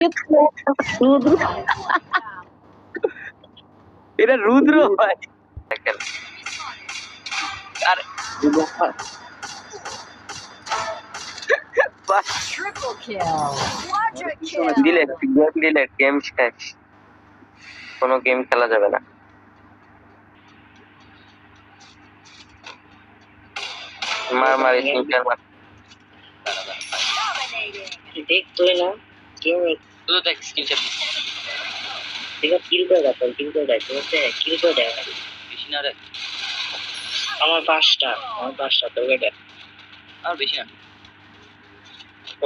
রুদ্র, এটা রুদ্র ভাই। আর গেম শেষ, কোনো গেম খেলা যাবে না। মার মার স্নিপার মার। দেখ তুই না কেউ তুই দেখ স্ক্রিনশট ঠিক আছে কিল করে দাও কিল করে দাও ঠিক আছে কিল করে দাও বেশি না রে, আমার পাঁচটা তোর দেখ আর বেশি না।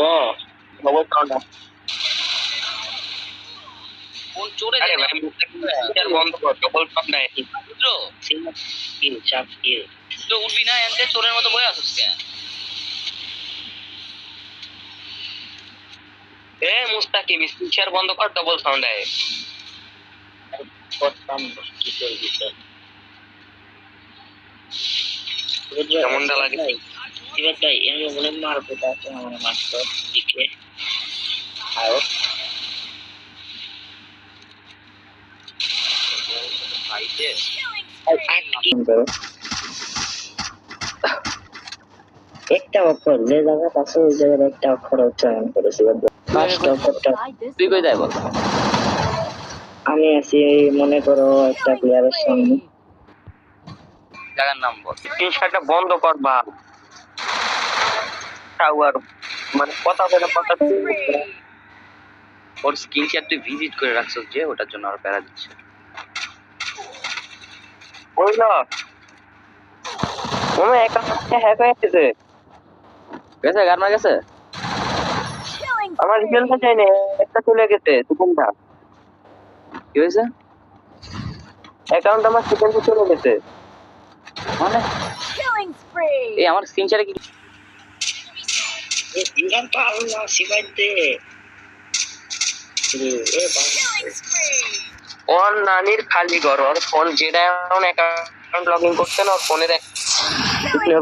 ও খবর কাউন্ট কোন চোরে রে ভাই, মুখটা বন্ধ কর, ডবল পাম নাই রুদ্র। কিল চাপ কিল তো উঠবি না এনতে চোরের মতো বয়ে আসছিস কেন? এ মুস্তাকিম স্পিকার বন্ধ কর, ডবল সাউন্ড আয়। করতাম কি করবি তো কেমনটা লাগে এবার তাই এর বলে মারবো তাকে আমার মারতো দিকে আও ভাইতে একটা অক্ষর যে জায়গা আছে ওই জায়গার একটা অক্ষর উচ্চারণ করেছি পাঁচটা অক্ষরটা তুই কই যাই বল। আমি আছি মনে করো একটা প্লেয়ারের সামনে জায়গার নাম বল। স্ক্রিনশটটা বন্ধ কর বা টাওয়ার মানে কথা বলে কথা ওর স্ক্রিনশট তুই ভিজিট করে রাখছস যে ওটার জন্য আর প্যারা দিচ্ছে। ওই না ওমে একাউন্টে হ্যাক হয়ে গেছে। গেছে গার্মা গেছে, আমার রিয়েলটা চাই না, একটা চলে গেছে সেকেন্ডটা। কি হয়েছে? অ্যাকাউন্ট আমার সেকেন্ডে চলে গেছে মানে এই আমার স্ক্রিনশটে কি ইরান তো আল্লাহ সিবাইতে ওর নানির খালি ঘর, ওর ফোন যেটা এখন অ্যাকাউন্ট লগ ইন করছে না, ওর ফোনের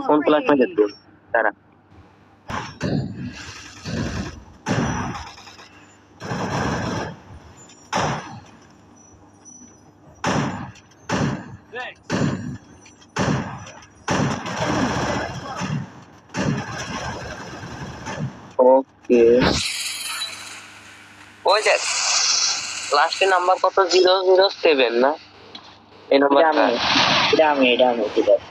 ফোন তোলার সময় যেত তারা। ওকে ওই দেখ লাস্টের নাম্বার কত 007 না এই নাম্বারটা এটা আমি ঠিক আছে